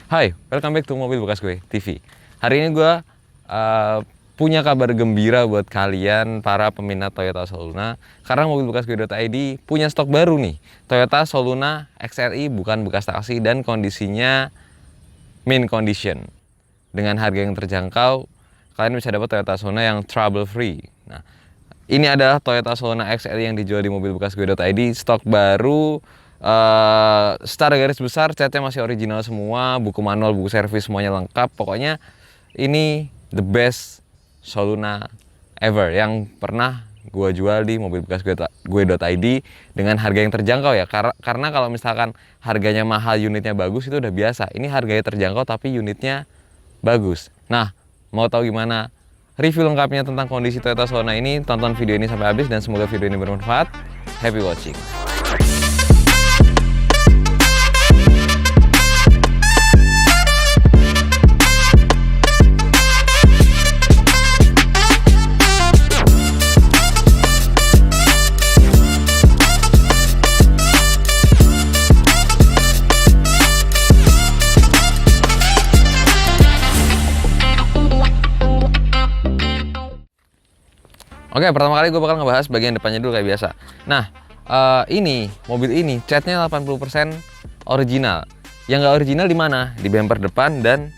Hai, welcome back to Mobil Bekas Gue TV. Hari ini gue punya kabar gembira buat kalian para peminat Toyota Soluna, karena Mobil Bekas Gue.id punya stok baru nih, Toyota Soluna XLI, bukan bekas taksi, dan kondisinya mint condition. Dengan harga yang terjangkau, kalian bisa dapat Toyota Soluna yang trouble free. Nah, ini adalah Toyota Soluna XLI yang dijual di Mobil Bekas Gue.id, stok baru. Secara garis besar catnya masih original semua, buku manual, buku servis semuanya lengkap. Pokoknya ini the best Soluna ever yang pernah gue jual di Mobil Bekas Gue.id dengan harga yang terjangkau ya. Karena kalau misalkan harganya mahal, unitnya bagus, itu udah biasa. Ini harganya terjangkau tapi unitnya bagus. Nah, mau tahu gimana review lengkapnya tentang kondisi Toyota Soluna ini? Tonton video ini sampai habis dan semoga video ini bermanfaat. Happy watching. Oke, pertama kali gue bakal ngebahas bagian depannya dulu kayak biasa. Nah, ini mobil ini catnya 80% original. Yang nggak original di mana? Di bumper depan dan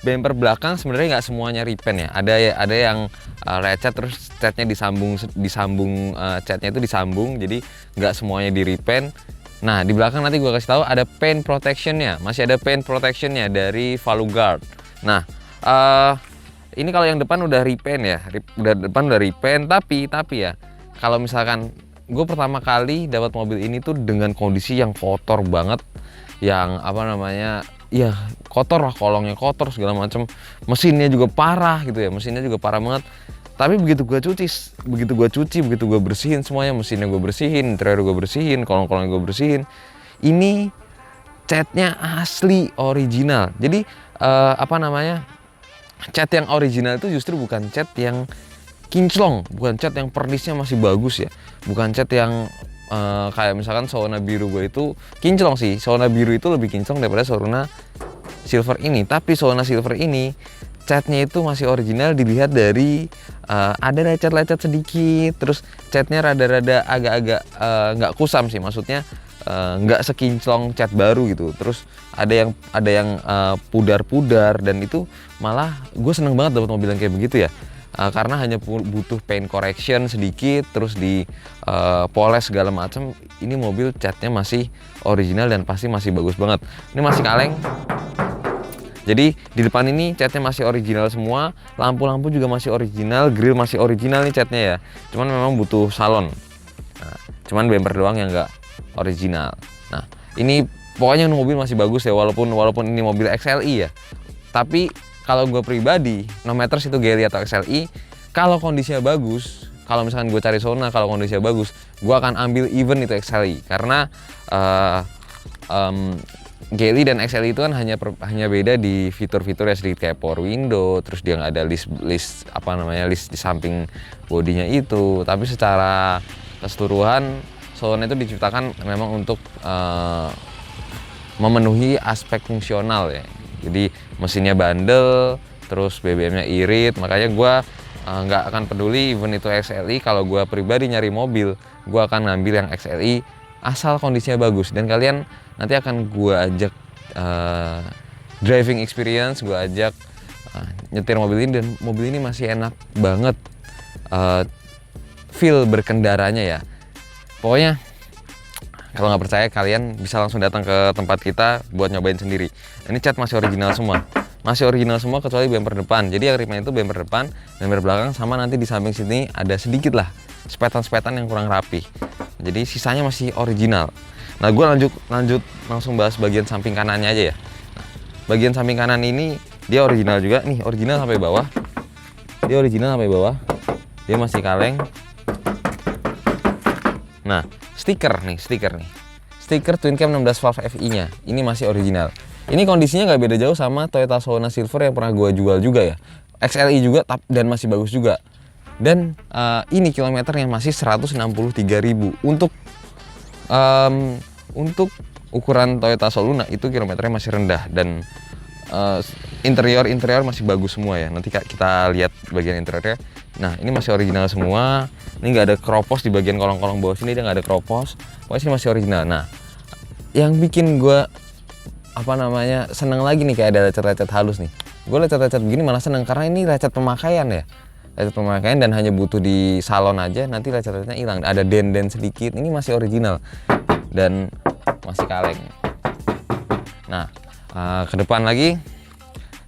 bumper belakang. Sebenarnya nggak semuanya repaint ya. Ada yang lecet terus catnya disambung catnya itu disambung. Jadi nggak semuanya di repaint. Nah, di belakang nanti gue kasih tahu ada paint protectionnya. Masih ada paint protectionnya dari Valuguard. Nah, ini kalau yang depan udah repaint ya, depan udah repaint, tapi ya kalau misalkan gue pertama kali dapat mobil ini tuh dengan kondisi yang kotor banget, yang apa namanya, ya kotor lah, kolongnya kotor segala macam, mesinnya juga parah gitu ya, mesinnya juga parah banget. Tapi begitu gue cuci, begitu gue bersihin semuanya, mesinnya gue bersihin, interior gue bersihin, kolong-kolongnya gue bersihin, ini catnya asli original. Jadi apa namanya, cat yang original itu justru bukan cat yang kinclong, bukan cat yang pernisnya masih bagus ya, bukan cat yang kayak misalkan Soluna biru gue itu kinclong sih. Soluna biru itu lebih kinclong daripada Soluna silver ini. Tapi Soluna silver ini catnya itu masih original, dilihat dari ada lecet-lecet sedikit, terus catnya rada-rada agak-agak nggak kusam sih, maksudnya nggak sekinclong cat baru gitu. Terus ada yang pudar-pudar, dan itu malah gue seneng banget dapat mobil yang kayak begitu ya, karena hanya butuh paint correction sedikit, terus di poles segala macam. Ini mobil catnya masih original dan pasti masih bagus banget. Ini masih kaleng. Jadi di depan ini catnya masih original semua, lampu-lampu juga masih original, grill masih original nih catnya ya. Cuman memang butuh salon. Nah, cuman bumper doang yang nggak original. Nah, ini pokoknya mobil masih bagus ya, walaupun ini mobil XLI ya. Tapi kalau gue pribadi, no matters itu GLI atau XLI, kalau kondisinya bagus, kalau misalkan gue cari Soluna kalau kondisinya bagus, gue akan ambil even itu XLI, karena GLI dan XLI itu kan hanya beda di fitur-fitur ya, sedikit kayak power window, terus dia nggak ada list di samping bodinya itu. Tapi secara keseluruhan Soluna itu diciptakan memang untuk memenuhi aspek fungsional ya. Jadi mesinnya bandel, terus BBM-nya irit, makanya gue nggak akan peduli even itu XLI. Kalau gue pribadi nyari mobil, gue akan ngambil yang XLI asal kondisinya bagus. Dan kalian nanti akan gue ajak driving experience, gue ajak nyetir mobil ini, dan mobil ini masih enak banget feel berkendaranya ya. Pokoknya kalau nggak percaya, kalian bisa langsung datang ke tempat kita buat nyobain sendiri. Ini cat masih original semua, kecuali bumper depan. Jadi yang repaint itu bumper depan, bumper belakang, sama nanti di samping sini ada sedikit lah sepetan-sepetan yang kurang rapi. Jadi sisanya masih original. Nah, gue lanjut langsung bahas bagian samping kanannya aja ya. Nah, bagian samping kanan ini dia original juga nih, original sampai bawah. Dia masih kaleng. Nah, stiker nih. Stiker twin cam 16 valve FI-nya. Ini masih original. Ini kondisinya nggak beda jauh sama Toyota Soluna Silver yang pernah gue jual juga ya. XLI juga dan masih bagus juga. Dan ini kilometernya masih 163.000. Untuk ukuran Toyota Soluna itu kilometernya masih rendah, dan interior masih bagus semua ya. Nanti kita lihat bagian interiornya. Nah ini masih original semua. Ini nggak ada keropos di bagian kolong-kolong bawah sini, dia nggak ada keropos. Pokoknya sini masih original. Nah yang bikin gue seneng lagi nih, kayak ada lecet-lecet halus nih. Gue lecet-lecet begini malah seneng karena ini lecet pemakaian ya. Lecet pemakaian dan hanya butuh di salon aja, nanti lecet-lecetnya hilang. Ada den-den sedikit. Ini masih original dan masih kaleng. Nah ke depan lagi.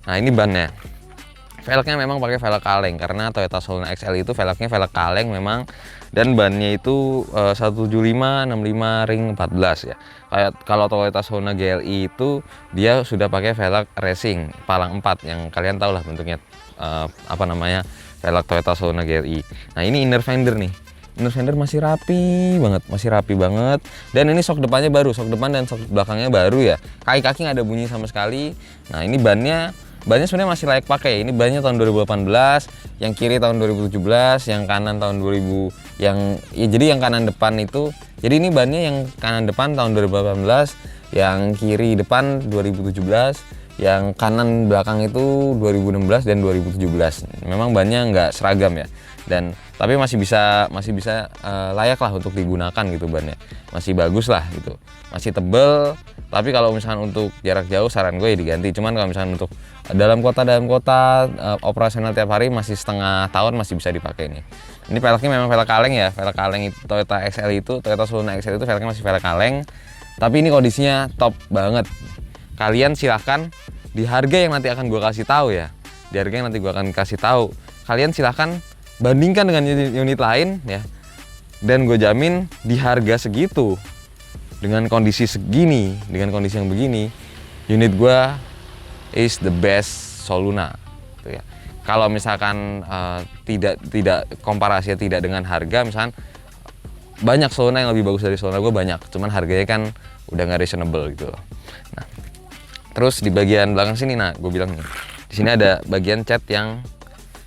Nah ini bannya. Velgnya memang pakai velg kaleng karena Toyota Soluna XL itu velgnya velg kaleng memang, dan bannya itu 175 65 ring 14 ya. Kayak kalau Toyota Soluna GLI itu dia sudah pakai velg racing palang 4 yang kalian tahu lah bentuknya velg Toyota Soluna GLI. Nah ini inner fender nih. Inner fender masih rapi banget, dan ini sok depannya baru, sok depan dan sok belakangnya baru ya. Kaki-kaki nggak ada bunyi sama sekali. Nah ini bannya sebenarnya masih layak pakai. Ini bannya tahun 2018, yang kiri tahun 2017, yang kanan tahun 2000, jadi yang kanan depan itu, jadi ini bannya yang kanan depan tahun 2018, yang kiri depan 2017, yang kanan belakang itu 2016 dan 2017. Memang bannya nggak seragam ya, dan tapi masih bisa layak lah untuk digunakan gitu bannya. Masih bagus lah gitu, masih tebel. Tapi kalau misalkan untuk jarak jauh saran gue ya diganti. Cuman kalau misalkan untuk dalam kota operasional tiap hari masih setengah tahun masih bisa dipakai nih. Ini velgnya memang velg kaleng ya. Velg kaleng itu Toyota Soluna XL itu velgnya masih velg kaleng. Tapi ini kondisinya top banget. Kalian silahkan di harga yang nanti akan gue kasih tahu ya. Di harga yang nanti gue akan kasih tahu. Kalian silahkan bandingkan dengan unit lain ya. Dan gue jamin di harga segitu, dengan kondisi segini, dengan kondisi yang begini, unit gue is the best Soluna gitu ya. Kalau misalkan tidak komparasinya tidak dengan harga, misalkan banyak Soluna yang lebih bagus dari Soluna gue banyak, cuman harganya kan udah nggak reasonable gitu loh. Nah, terus di bagian belakang sini, nah gue bilang nih, di sini ada bagian cat yang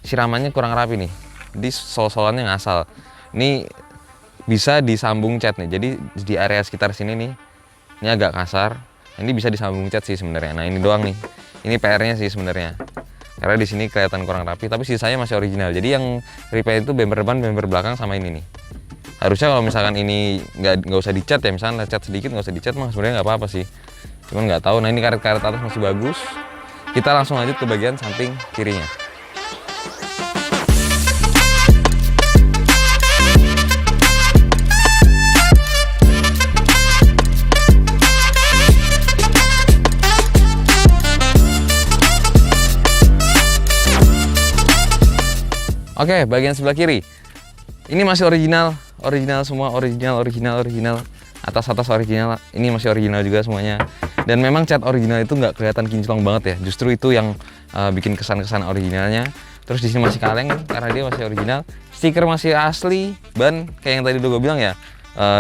siramannya kurang rapi nih, di sol-solannya ngasal. Ini bisa disambung cat nih, jadi di area sekitar sini nih, ini agak kasar. Ini bisa disambung cat sih sebenarnya. Nah ini doang nih, ini PR-nya sih sebenarnya, karena di sini kelihatan kurang rapi, tapi sisanya masih original. Jadi yang repaint itu bumper depan, bumper belakang, sama ini nih. Harusnya kalau misalkan ini nggak usah dicat ya, misalnya cat sedikit nggak usah dicat, mah sebenarnya nggak apa-apa sih. Cuman nggak tahu. Nah ini karet-karet atas masih bagus. Kita langsung lanjut ke bagian samping kirinya. Oke, bagian sebelah kiri. Ini masih original semua, original. Atas original. Ini masih original juga semuanya. Dan memang cat original itu nggak kelihatan kinclong banget ya. Justru itu yang bikin kesan-kesan originalnya. Terus di sini masih kaleng karena dia masih original. Stiker masih asli. Ban kayak yang tadi udah gue bilang ya,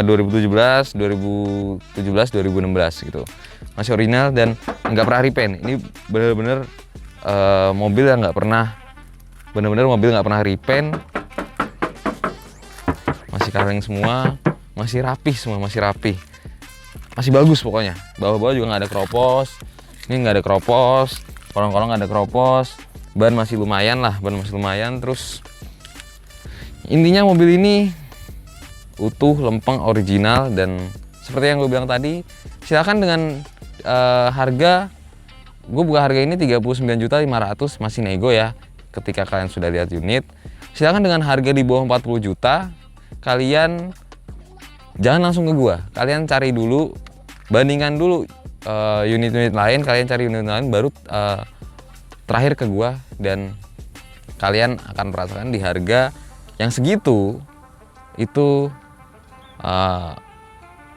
2017, 2016 gitu. Masih original dan nggak pernah repaint. Ini bener-bener mobil yang nggak pernah repaint. Masih kaleng semua, masih rapi semua, masih bagus pokoknya. Bawah-bawah juga nggak ada keropos. Ini nggak ada keropos, kolong-kolong nggak ada keropos. Ban masih lumayan. Terus intinya mobil ini utuh, lempeng, original, dan seperti yang gue bilang tadi, silakan dengan harga, gue buka harga ini 39.500.000, masih nego ya. Ketika kalian sudah lihat unit, silakan dengan harga di bawah 40 juta, kalian jangan langsung ke gua. Kalian cari dulu, bandingkan dulu unit-unit lain, kalian cari unit lain baru terakhir ke gua, dan kalian akan merasakan di harga yang segitu itu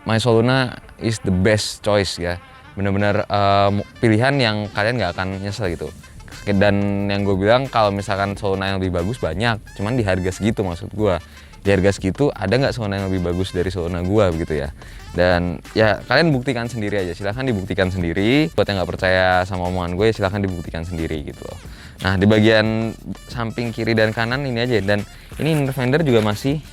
My Soluna is the best choice ya. Benar-benar pilihan yang kalian nggak akan nyesel gitu. Dan yang gue bilang, kalau misalkan Soluna yang lebih bagus banyak, cuman di harga segitu, maksud gue di harga segitu ada nggak Soluna yang lebih bagus dari Soluna gue begitu ya. Dan ya kalian buktikan sendiri aja, silahkan dibuktikan sendiri. Buat yang nggak percaya sama omongan gue, silahkan dibuktikan sendiri gitu loh. Nah di bagian samping kiri dan kanan ini aja, dan ini inner fender juga masih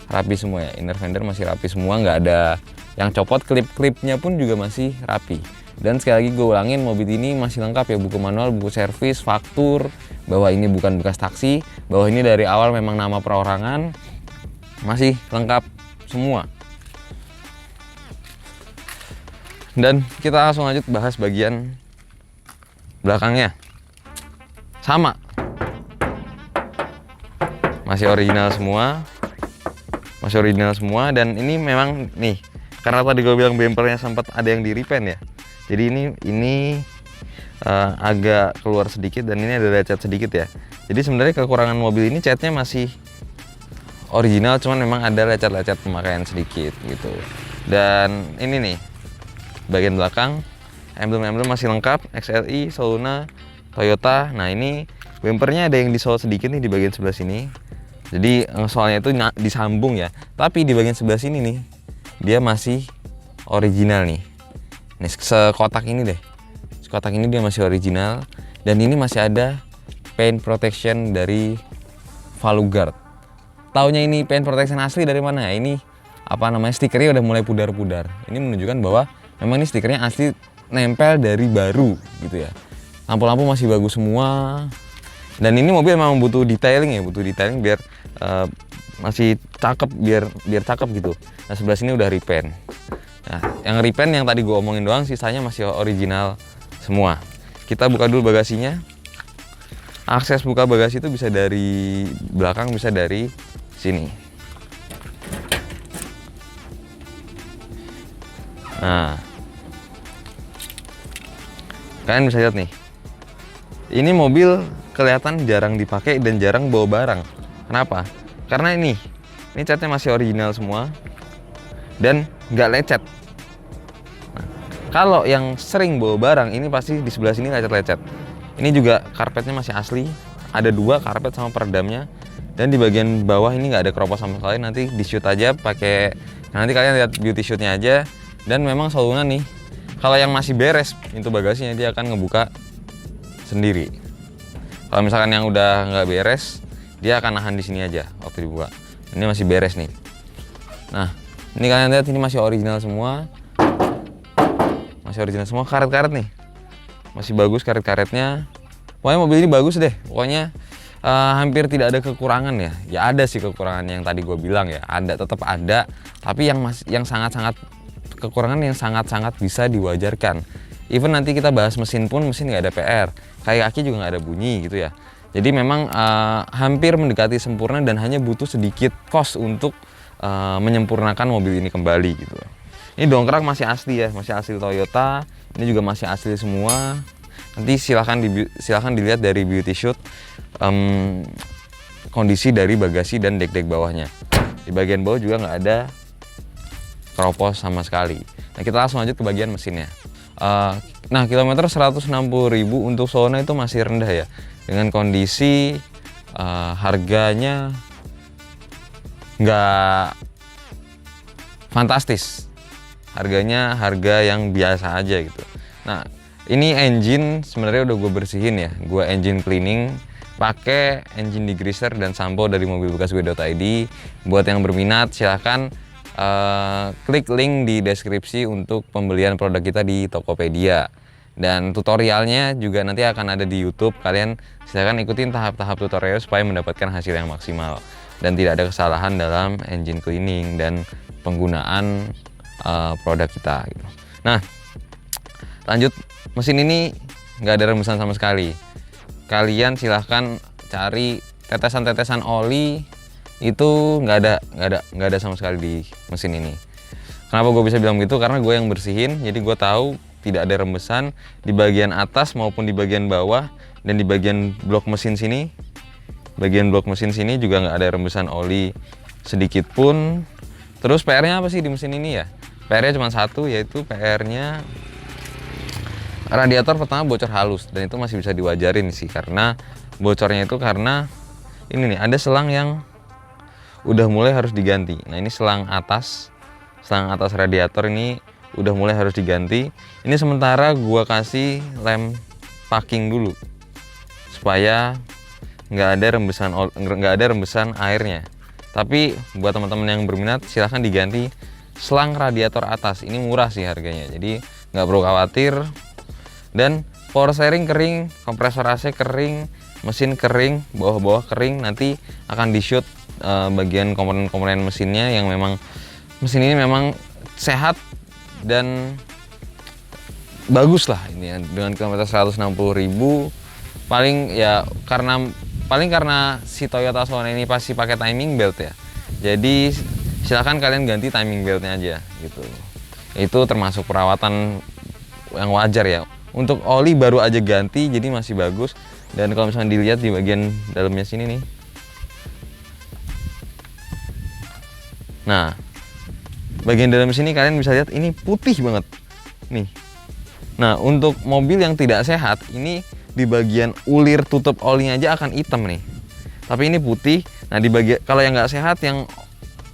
rapi semua ya. Inner fender masih rapi semua, nggak ada yang copot. Klip-klipnya pun juga masih rapi. Dan sekali lagi gue ulangin, mobil ini masih lengkap ya, buku manual, buku servis, faktur, bahwa ini bukan bekas taksi, bahwa ini dari awal memang nama perorangan, masih lengkap semua. Dan kita langsung lanjut bahas bagian belakangnya. Sama, masih original semua, dan ini memang nih, karena tadi gue bilang bempernya sempat ada yang di repaint ya, jadi ini agak keluar sedikit, dan ini ada lecet sedikit ya. Jadi sebenarnya kekurangan mobil ini catnya masih original, cuman memang ada lecet-lecet pemakaian sedikit gitu. Dan ini nih bagian belakang, emblem-emblem masih lengkap, XLI, Soluna, Toyota. Nah ini bumpernya ada yang disol sedikit nih di bagian sebelah sini. Jadi soalnya itu disambung ya, tapi di bagian sebelah sini nih dia masih original nih. Nih sekotak ini deh, sekotak ini dia masih original, dan ini masih ada paint protection dari Valuguard. Taunya ini paint protection asli dari mana ya? Ini apa namanya, stikernya udah mulai pudar-pudar. Ini menunjukkan bahwa memang ini stikernya asli, nempel dari baru gitu ya. Lampu-lampu masih bagus semua. Dan ini mobil memang butuh detailing ya, biar masih cakep, biar cakep gitu. Nah sebelah sini udah repaint. Nah yang repaint yang tadi gue omongin doang, sisanya masih original semua. Kita buka dulu bagasinya. Akses buka bagasi itu bisa dari belakang, bisa dari sini. Nah, kalian bisa lihat nih, ini mobil kelihatan jarang dipakai dan jarang bawa barang. Kenapa? Karena ini catnya masih original semua dan nggak lecet. Nah, kalau yang sering bawa barang ini pasti di sebelah sini lecet-lecet. Ini juga karpetnya masih asli, ada 2 karpet sama peredamnya, dan di bagian bawah ini nggak ada keropos sama sekali. Nanti di shoot aja pakai, nanti kalian lihat beauty shootnya aja. Dan memang Soluna nih, kalau yang masih beres pintu bagasinya dia akan ngebuka sendiri. Kalau misalkan yang udah nggak beres, dia akan nahan di sini aja waktu dibuka. Ini masih beres nih. Nah, ini kalian lihat ini masih original semua, karet-karet nih masih bagus, karet-karetnya. Pokoknya mobil ini bagus deh. Pokoknya hampir tidak ada kekurangan ya. Ya ada sih kekurangan yang tadi gue bilang ya, tetap ada. Tapi yang sangat-sangat kekurangan yang sangat-sangat bisa diwajarkan. Even nanti kita bahas mesin pun, mesin nggak ada PR, kaki juga nggak ada bunyi gitu ya. Jadi memang hampir mendekati sempurna dan hanya butuh sedikit cost untuk menyempurnakan mobil ini kembali gitu. Ini dongkrak masih asli ya, masih asli Toyota. Ini juga masih asli semua. Nanti silahkan dilihat dari beauty shoot kondisi dari bagasi dan dek-dek bawahnya. Di bagian bawah juga nggak ada keropos sama sekali. Nah kita langsung lanjut ke bagian mesinnya. Nah kilometer 160.000 untuk Soluna itu masih rendah ya, dengan kondisi harganya nggak fantastis, harganya harga yang biasa aja gitu. Nah ini engine sebenarnya udah gue bersihin ya, gue engine cleaning pakai engine degreaser dan sampo dari mobil bekas gue.id. Buat yang berminat silahkan klik link di deskripsi untuk pembelian produk kita di Tokopedia, dan tutorialnya juga nanti akan ada di YouTube. Kalian silahkan ikutin tahap-tahap tutorial supaya mendapatkan hasil yang maksimal dan tidak ada kesalahan dalam engine cleaning dan penggunaan produk kita gitu. Nah lanjut, mesin ini nggak ada rembesan sama sekali. Kalian silahkan cari tetesan-tetesan oli, itu nggak ada sama sekali di mesin ini. Kenapa gue bisa bilang gitu? Karena gue yang bersihin, jadi gue tahu tidak ada rembesan di bagian atas maupun di bagian bawah, dan di bagian blok mesin sini, juga nggak ada rembesan oli sedikit pun. Terus PR-nya apa sih di mesin ini ya? PR-nya cuma satu, yaitu PR-nya radiator pertama bocor halus, dan itu masih bisa diwajarin sih, karena bocornya itu karena ini nih ada selang yang udah mulai harus diganti. Nah ini selang atas radiator ini udah mulai harus diganti. Ini sementara gua kasih lem packing dulu supaya nggak ada rembesan airnya. Tapi buat teman-teman yang berminat silahkan diganti selang radiator atas. Ini murah sih harganya, jadi nggak perlu khawatir. Dan power steering kering, kompresor AC kering, mesin kering, bawah-bawah kering. Nanti akan di shoot bagian komponen-komponen mesinnya yang memang mesin ini memang sehat dan bagus lah ini ya, dengan kilometer 160.000 paling ya karena si Toyota Sona ini pasti pakai timing belt ya. Jadi silakan kalian ganti timing beltnya aja gitu. Itu termasuk perawatan yang wajar ya. Untuk oli baru aja ganti jadi masih bagus. Dan kalau misalnya dilihat di bagian dalamnya sini nih. Nah, bagian dalam sini kalian bisa lihat ini putih banget nih. Nah, untuk mobil yang tidak sehat ini di bagian ulir tutup olinya aja akan hitam nih. Tapi ini putih. Nah, di bagian kalau yang nggak sehat yang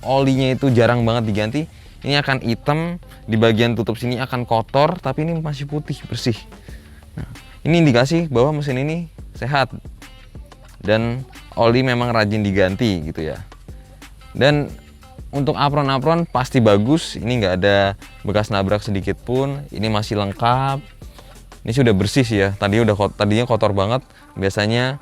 olinya itu jarang banget diganti, ini akan hitam. Di bagian tutup sini akan kotor, tapi ini masih putih bersih. Nah, ini indikasi bahwa mesin ini sehat dan oli memang rajin diganti gitu ya. Dan untuk apron-apron pasti bagus, ini nggak ada bekas nabrak sedikit pun, ini masih lengkap. Ini sudah bersih sih ya. Tadinya kotor banget. Biasanya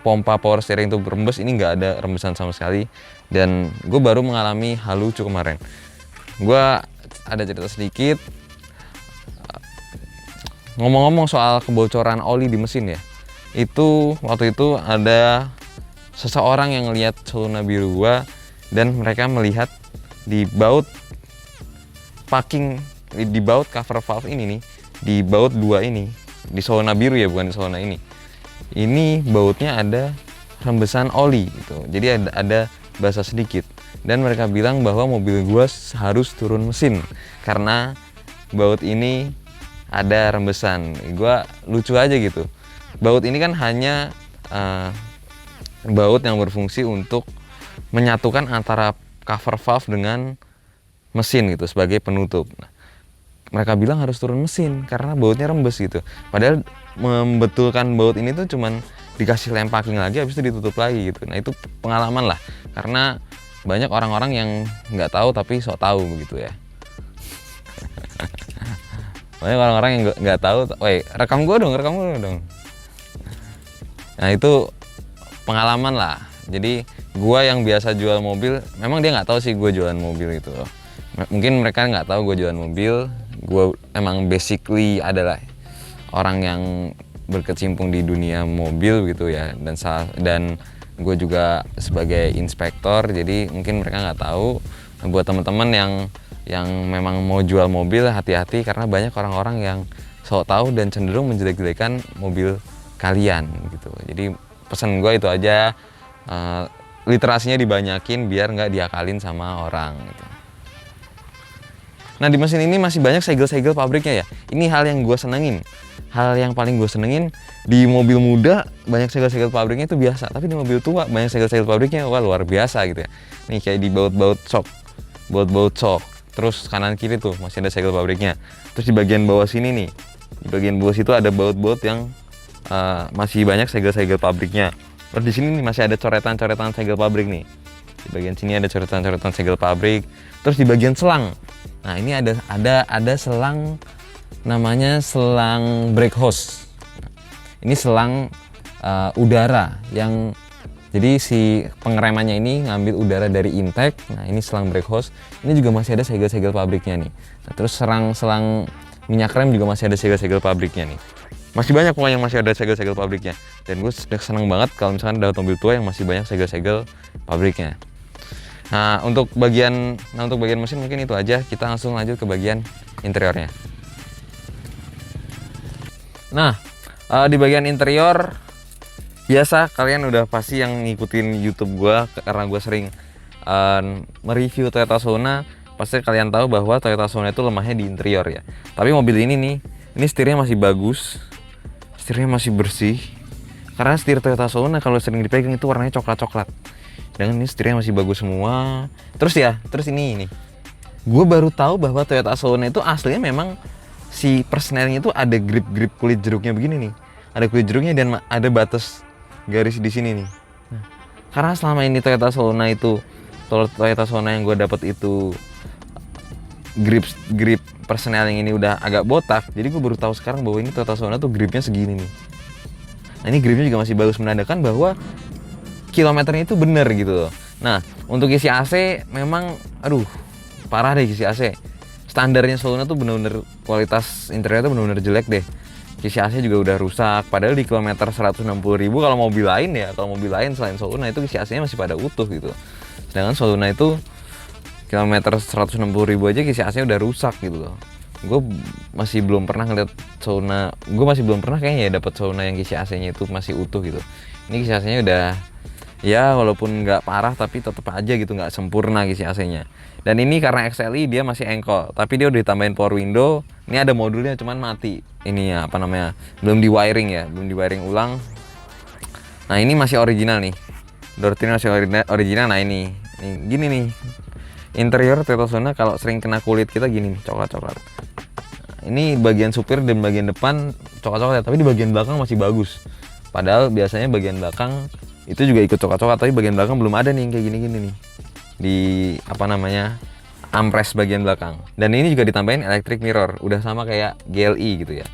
pompa power steering itu berembes, ini nggak ada rembesan sama sekali. Dan gue baru mengalami hal lucu kemarin. Gue ada cerita sedikit. Ngomong-ngomong soal kebocoran oli di mesin ya. Waktu itu ada seseorang yang ngelihat Soluna biru gua dan mereka melihat di baut di baut cover valve ini nih, di baut 2 ini, di Soluna biru ya, bukan di Soluna ini. Ini bautnya ada rembesan oli gitu. Jadi ada basah sedikit dan mereka bilang bahwa mobil gua harus turun mesin karena baut ini ada rembesan. Gua lucu aja gitu. Baut ini kan hanya baut yang berfungsi untuk menyatukan antara cover valve dengan mesin gitu sebagai penutup. Nah, mereka bilang harus turun mesin karena bautnya rembes gitu. Padahal membetulkan baut ini tuh cuman dikasih lem packing lagi, habis itu ditutup lagi gitu. Nah, itu pengalaman lah karena banyak orang-orang yang nggak tahu tapi sok tahu begitu ya. Banyak orang-orang yang nggak tahu. Woi, rekam gue dong. Nah, itu pengalaman lah. Jadi gua yang biasa jual mobil, memang dia nggak tahu sih gue jualan mobil itu. Mungkin mereka nggak tahu gue jualan mobil. Gue emang basically adalah orang yang berkecimpung di dunia mobil gitu ya. Dan gue juga sebagai inspektor. Jadi mungkin mereka nggak tahu. Nah, buat teman-teman yang memang mau jual mobil, hati-hati karena banyak orang-orang yang sok tahu dan cenderung menjelek-jelekan mobil kalian gitu. Jadi pesan gue itu aja, literasinya dibanyakin biar nggak diakalin sama orang gitu. Nah, di mesin ini masih banyak segel-segel pabriknya ya. Ini hal yang gue senengin. Hal yang paling gue senengin di mobil muda banyak segel-segel pabriknya itu biasa. Tapi di mobil tua banyak segel-segel pabriknya, wah luar biasa gitu ya. Nih kayak di baut-baut shock. Terus kanan kiri tuh masih ada segel pabriknya. Terus di bagian bawah sini nih, di bagian bawah situ ada baut-baut yang masih banyak segel-segel pabriknya. Terus di sini nih masih ada coretan-coretan segel pabrik nih. Di bagian sini ada coretan-coretan segel pabrik. Terus di bagian selang. Nah, ini ada selang, namanya selang brake hose. Ini selang udara yang jadi si pengeremannya ini ngambil udara dari intake. Nah, ini selang brake hose. Ini juga masih ada segel-segel pabriknya nih. Nah, terus selang minyak rem juga masih ada segel-segel pabriknya nih. Masih banyak pokoknya yang masih ada segel-segel pabriknya. Dan gue seneng banget kalau misalkan ada mobil tua yang masih banyak segel-segel pabriknya. Nah, untuk bagian mesin mungkin itu aja. Kita langsung lanjut ke bagian interiornya. Nah, di bagian interior biasa kalian udah pasti yang ngikutin YouTube gue karena gue sering mereview Toyota Sona. Pasti kalian tahu bahwa Toyota Sona itu lemahnya di interior ya. Tapi mobil ini nih, ini setirnya masih bagus. Setirnya masih bersih. Karena setir Toyota Sona kalau sering dipegang itu warnanya coklat-coklat. Dan ini setirnya masih bagus semua. Terus ini. Gue baru tahu bahwa Toyota Sona itu aslinya memang si persnelnya itu ada grip-grip kulit jeruknya begini nih. Ada kulit jeruknya dan ada batas garis di sini nih. Nah, karena selama ini Toyota Sona yang gue dapet itu grip persneling ini udah agak botak. Jadi gue baru tahu sekarang bahwa ini Toyota Sona tuh gripnya segini nih. Nah ini gripnya juga masih bagus, menandakan bahwa kilometernya itu bener gitu loh. Nah untuk isi AC memang aduh parah deh isi AC. Standarnya Sona tuh bener-bener kualitas interior tuh bener-bener jelek deh. Kisi AC juga udah rusak, padahal di kilometer 160.000 kalau mobil lain ya, kalau mobil lain selain Sona itu kisi AC-nya masih pada utuh gitu. Sedangkan Sona itu kilometer 160.000 aja kisi AC udah rusak gitu loh. Gue masih belum pernah ngeliat Sona, gue masih belum pernah kayaknya ya dapat Sona yang kisi AC-nya itu masih utuh gitu. Ini kisi AC-nya udah ya walaupun nggak parah tapi tetap aja gitu nggak sempurna kisi AC-nya. Dan ini karena XLI dia masih engkol, tapi dia udah ditambahin power window. Ini ada modulnya cuman mati. Ini ya apa namanya? Belum di wiring ya, belum di wiring ulang. Nah ini masih original nih. Door trim masih original. Nah ini gini nih. Interior Toyota Sona kalau sering kena kulit kita gini nih, coklat-coklat. Nah, ini bagian supir dan bagian depan coklat-coklat, tapi di bagian belakang masih bagus. Padahal biasanya bagian belakang itu juga ikut coklat-coklat, tapi bagian belakang belum ada nih yang kayak gini-gini nih. Di apa namanya? Armrest bagian belakang. Dan ini juga ditambahin electric mirror, udah sama kayak GLI gitu ya.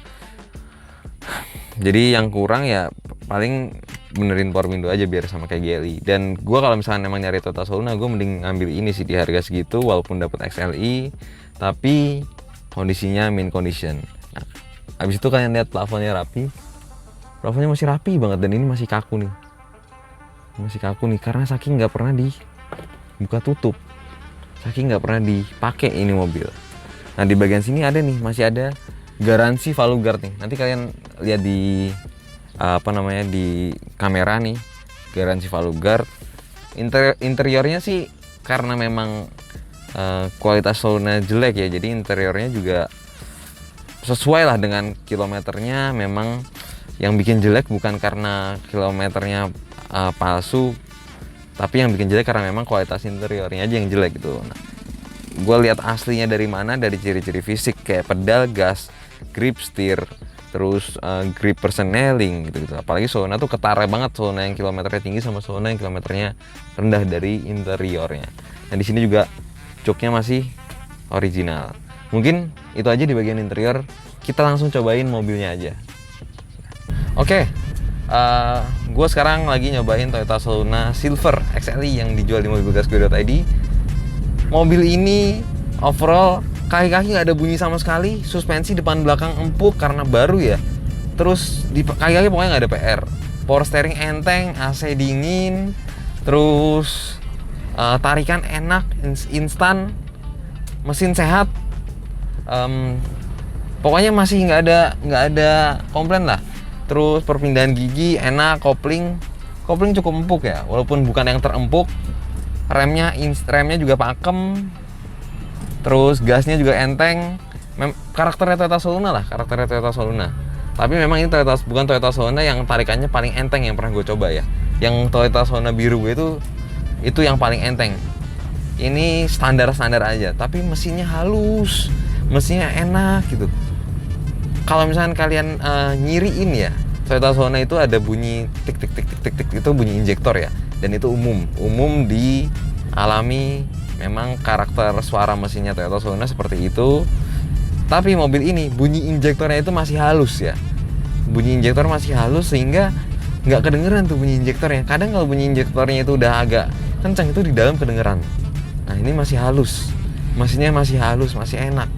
Jadi yang kurang ya paling benerin power window aja biar sama kayak GLI. Dan gua kalau misalnya emang nyari Toyota Sona, gue mending ngambil ini sih di harga segitu walaupun dapat XLI, tapi kondisinya mint condition. Nah, habis itu kalian lihat plafonnya rapi. Plafonnya masih rapi banget dan ini masih kaku nih. Masih kaku nih karena saking nggak pernah dibuka tutup. Saking nggak pernah dipakai ini mobil. Nah di bagian sini ada nih, masih ada garansi valve guard nih. Nanti kalian lihat di apa namanya di kamera nih, garansi valve guard. Interiornya sih karena memang kualitas Sona jelek ya, jadi interiornya juga sesuai lah dengan kilometernya. Memang yang bikin jelek bukan karena kilometernya palsu, tapi yang bikin jelek karena memang kualitas interiornya aja yang jelek gitu. Nah, gue lihat aslinya dari mana, dari ciri-ciri fisik kayak pedal gas, grip setir, terus grip persneling gitu. Apalagi Sona tuh ketara banget, Sona yang kilometernya tinggi sama Sona yang kilometernya rendah dari interiornya. Nah di sini juga joknya masih original. Mungkin itu aja di bagian interior. Kita langsung cobain mobilnya aja. Oke. Gue sekarang lagi nyobain Toyota Sona Silver XLI yang dijual di mobilgasgue.id. Mobil ini overall kaki-kaki nggak ada bunyi sama sekali, suspensi depan belakang empuk karena baru ya. Terus di kaki-kaki pokoknya nggak ada PR. Power steering enteng, AC dingin, terus tarikan enak, instan, mesin sehat. Pokoknya masih nggak ada komplain lah. Terus perpindahan gigi enak, kopling cukup empuk ya, walaupun bukan yang terempuk. Remnya juga pakem. Terus gasnya juga enteng. Karakternya Toyota Sona lah, Tapi memang ini bukan Toyota Sona yang tarikannya paling enteng yang pernah gue coba ya. Yang Toyota Sona biru itu yang paling enteng. Ini standar aja, tapi mesinnya halus, mesinnya enak gitu. Kalau misalnya kalian nyiriin ya, Toyota Sona itu ada bunyi tik tik tik tik tik tik, itu bunyi injektor ya, dan itu umum dialami. Memang karakter suara mesinnya Toyota Sona seperti itu. Tapi mobil ini bunyi injektornya itu masih halus ya, bunyi injektor masih halus sehingga nggak kedengeran tuh bunyi injektornya. Kadang kalau bunyi injektornya itu udah agak kencang itu di dalam kedengeran. Nah ini masih halus, mesinnya masih halus, masih enak,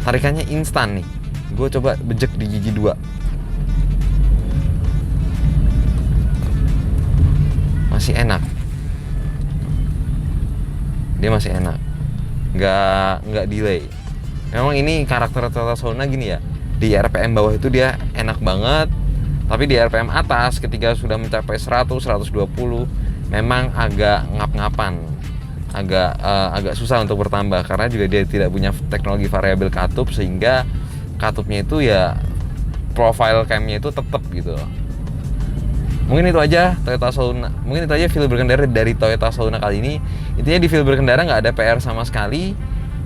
tarikannya instan nih. Gue coba bejek di gigi 2. Masih enak. Dia masih enak. Nggak delay. Memang ini karakter Toyota Sona gini ya. Di RPM bawah itu dia enak banget. Tapi di RPM atas ketika sudah mencapai 100, 120 memang agak ngap-ngapan. Agak susah untuk bertambah karena juga dia tidak punya teknologi variabel katup sehingga katupnya itu ya profile camnya itu tetap gitu. Mungkin itu aja Toyota Sona. Mungkin itu aja feel berkendara dari Toyota Sona kali ini. Intinya di feel berkendara nggak ada PR sama sekali.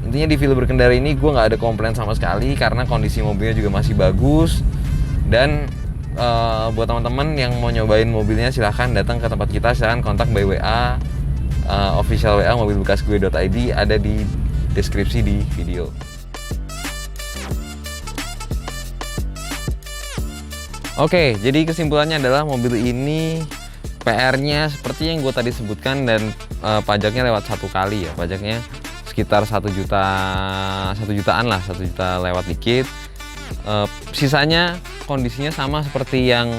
Intinya di feel berkendara ini gue nggak ada komplain sama sekali karena kondisi mobilnya juga masih bagus. Dan buat teman-teman yang mau nyobain mobilnya silahkan datang ke tempat kita, silahkan kontak by WA, official WA mobilbekasgue.id, ada di deskripsi di video. Oke, jadi kesimpulannya adalah mobil ini PR-nya seperti yang gue tadi sebutkan, dan pajaknya lewat 1 kali ya, pajaknya sekitar 1 jutaan lah, 1 juta lewat dikit. Sisanya kondisinya sama seperti yang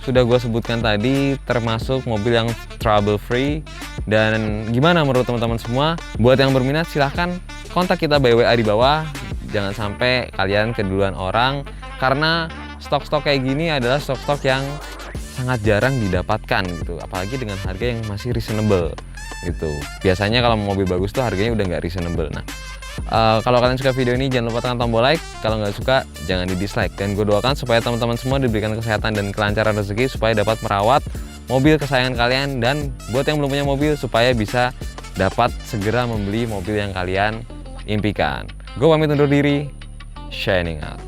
sudah gue sebutkan tadi, termasuk mobil yang trouble free. Dan gimana menurut teman-teman semua? Buat yang berminat silahkan kontak kita by WA di bawah. Jangan sampai kalian keduluan orang, karena stok-stok kayak gini adalah stok-stok yang sangat jarang didapatkan gitu, apalagi dengan harga yang masih reasonable gitu. Biasanya kalau mobil bagus tuh harganya udah nggak reasonable. Nah, kalau kalian suka video ini jangan lupa tekan tombol like, kalau nggak suka jangan di dislike. Dan gue doakan supaya teman-teman semua diberikan kesehatan dan kelancaran rezeki supaya dapat merawat mobil kesayangan kalian, dan buat yang belum punya mobil supaya bisa dapat segera membeli mobil yang kalian impikan. Gue pamit undur diri, shining out.